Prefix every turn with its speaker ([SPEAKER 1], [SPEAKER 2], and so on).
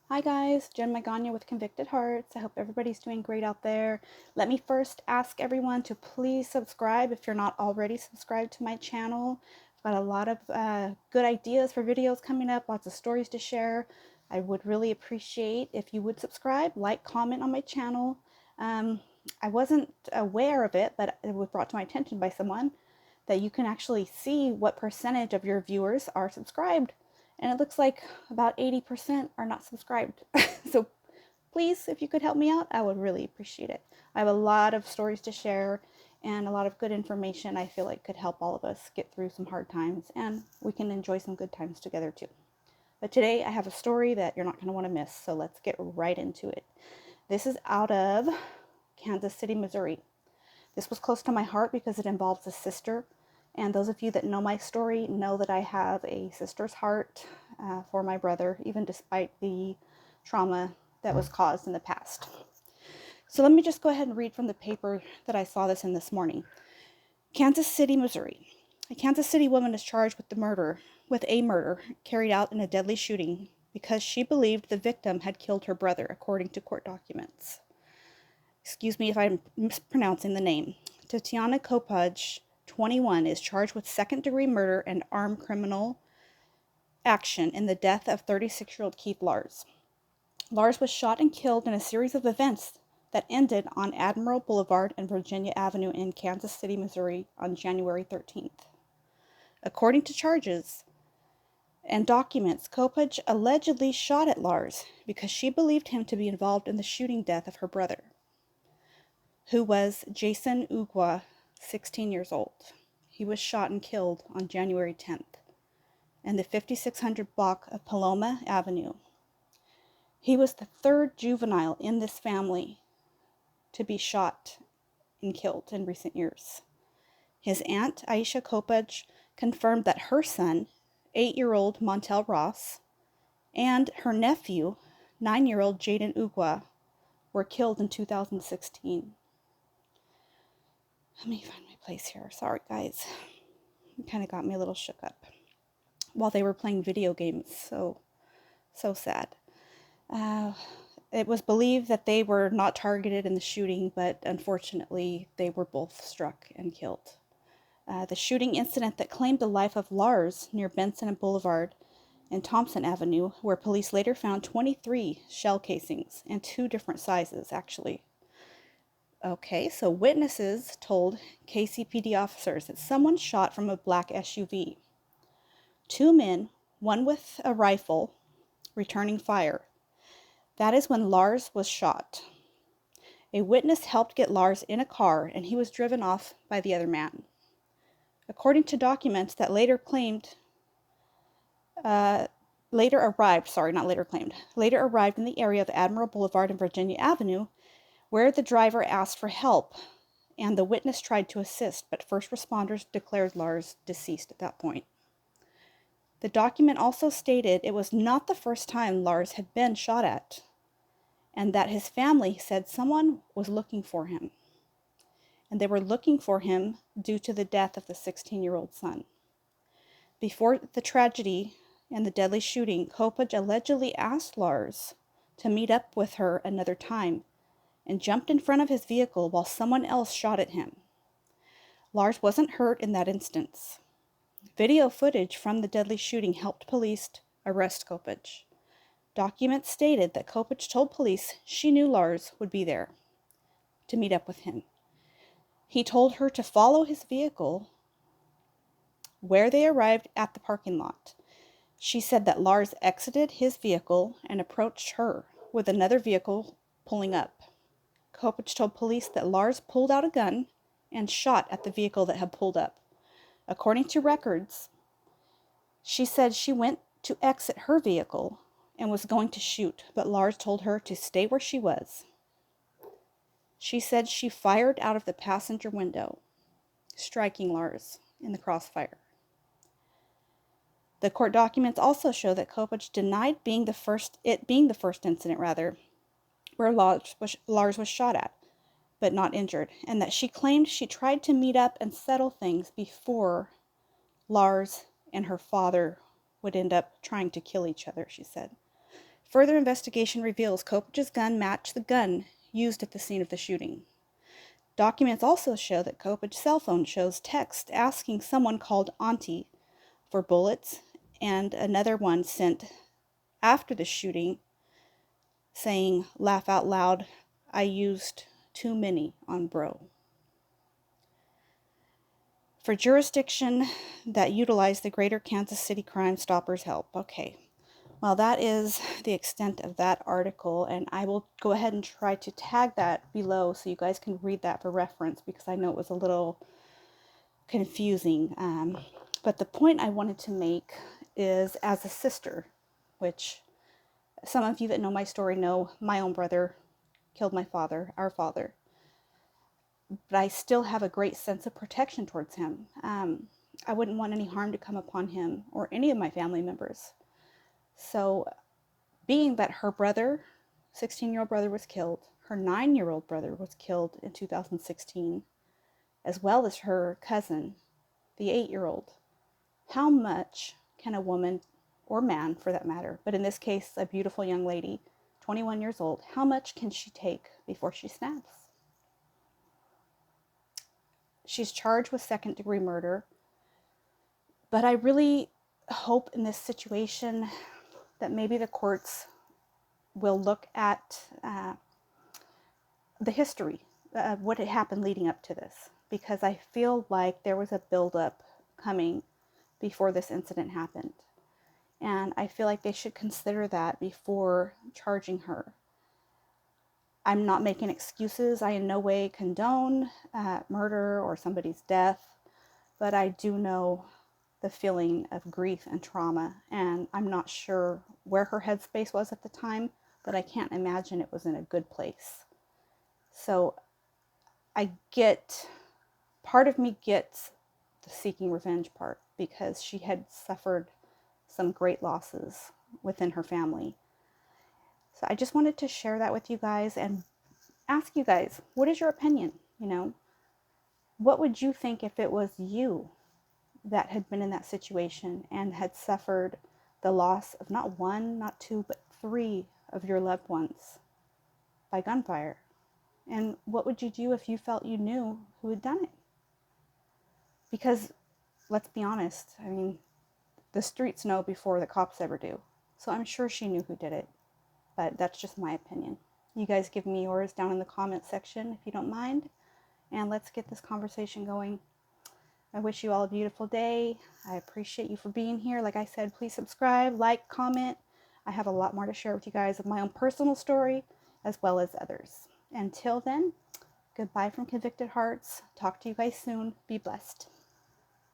[SPEAKER 1] Hi guys, Jen Magana with Convicted Hearts. I hope everybody's doing great out there. Let me first ask everyone to please subscribe if you're not already subscribed to my channel. I've got a lot of good ideas for videos coming up, lots of stories to share. I would really appreciate if you would subscribe, like, comment on my channel. I wasn't aware of it, but it was brought to my attention by someone that you can actually see what percentage of your viewers are subscribed. And it looks like about 80% are not subscribed. So please, if you could help me out, I would really appreciate it. I have a lot of stories to share and a lot of good information I feel like could help all of us get through some hard times, and we can enjoy some good times together too. But today I have a story that you're not going to want to miss, so let's get right into it. This is out of Kansas City, Missouri. This was close to my heart because it involves a sister. And those of you that know my story know that I have a sister's heart for my brother, even despite the trauma that was caused in the past. So let me just go ahead and read from the paper that I saw this in this morning. Kansas City, Missouri. A Kansas City woman is charged with a murder carried out in a deadly shooting because she believed the victim had killed her brother, according to court documents. Excuse me if I'm mispronouncing the name. Tityana Coppage, 21, is charged with second-degree murder and armed criminal action in the death of 36-year-old Keith Lars. Lars was shot and killed in a series of events that ended on Admiral Boulevard and Virginia Avenue in Kansas City, Missouri on January 13th. According to charges and documents, Coppage allegedly shot at Lars because she believed him to be involved in the shooting death of her brother, who was Jason Ugwa, 16 years old. He was shot and killed on January 10th in the 5600 block of Paloma Avenue. He was the third juvenile in this family to be shot and killed in recent years. His aunt, Aisha Coppage, confirmed that her son, 8-year-old Montel Ross, and her nephew, 9-year-old Jaden Ugwa, were killed in 2016. Let me find my place here. Sorry, guys. It kind of got me a little shook up while they were playing video games. So sad. It was believed that they were not targeted in the shooting, but unfortunately, they were both struck and killed. The shooting incident that claimed the life of Lars near Benson and Boulevard and Thompson Avenue, where police later found 23 shell casings in 2 different sizes, actually. Okay, so witnesses told KCPD officers that someone shot from a black SUV. 2 men, one with a rifle, returning fire. That is when Lars was shot. A witness helped get Lars in a car, and he was driven off by the other man. According to documents that later arrived in the area of Admiral Boulevard and Virginia Avenue, where the driver asked for help, and the witness tried to assist, but first responders declared Lars deceased at that point. The document also stated it was not the first time Lars had been shot at, and that his family said someone was looking for him, and they were looking for him due to the death of the 16-year-old son. Before the tragedy and the deadly shooting, Coppage allegedly asked Lars to meet up with her another time and jumped in front of his vehicle while someone else shot at him. Lars wasn't hurt in that instance. Video footage from the deadly shooting helped police arrest Coppage. Documents stated that Coppage told police she knew Lars would be there to meet up with him. He told her to follow his vehicle where they arrived at the parking lot. She said that Lars exited his vehicle and approached her with another vehicle pulling up. Coppage told police that Lars pulled out a gun and shot at the vehicle that had pulled up. According to records, she said she went to exit her vehicle and was going to shoot, but Lars told her to stay where she was. She said she fired out of the passenger window, striking Lars in the crossfire. The court documents also show that Coppage denied being the first incident where Lars was shot at, but not injured, and that she claimed she tried to meet up and settle things before Lars and her father would end up trying to kill each other, she said. Further investigation reveals Coppage's gun matched the gun used at the scene of the shooting. Documents also show that Coppage's cell phone shows text asking someone called Auntie for bullets, and another one sent after the shooting saying, "Laugh out loud, I used too many on bro." For jurisdiction that utilized the Greater Kansas City Crime Stoppers help. Okay, well, that is the extent of that article, and I will go ahead and try to tag that below so you guys can read that for reference, because I know it was a little confusing. But the point I wanted to make is, as a sister, which some of you that know my story know my own brother killed my father, our father, but I still have a great sense of protection towards him. I wouldn't want any harm to come upon him or any of my family members. So being that her brother, 16-year-old brother, was killed, her 9-year-old brother was killed in 2016, as well as her cousin, the 8-year-old, how much can a woman, or man for that matter, but in this case, a beautiful young lady, 21 years old, how much can she take before she snaps? She's charged with second-degree murder, but I really hope in this situation that maybe the courts will look at the history of what had happened leading up to this, because I feel like there was a buildup coming before this incident happened. And I feel like they should consider that before charging her. I'm not making excuses. I in no way condone murder or somebody's death, but I do know the feeling of grief and trauma, and I'm not sure where her headspace was at the time, but I can't imagine it was in a good place. So part of me gets the seeking revenge part, because she had suffered some great losses within her family. So I just wanted to share that with you guys and ask you guys, what is your opinion? What would you think if it was you that had been in that situation and had suffered the loss of not one, not two, but 3 of your loved ones by gunfire? And what would you do if you felt you knew who had done it? Because let's be honest, I mean, the streets know before the cops ever do. So I'm sure she knew who did it, but that's just my opinion. You guys give me yours down in the comment section if you don't mind, and let's get this conversation going. I wish you all a beautiful day. I appreciate you for being here. Like I said, please subscribe, like, comment. I have a lot more to share with you guys of my own personal story as well as others. Until then, goodbye from Convicted Hearts. Talk to you guys soon. Be blessed.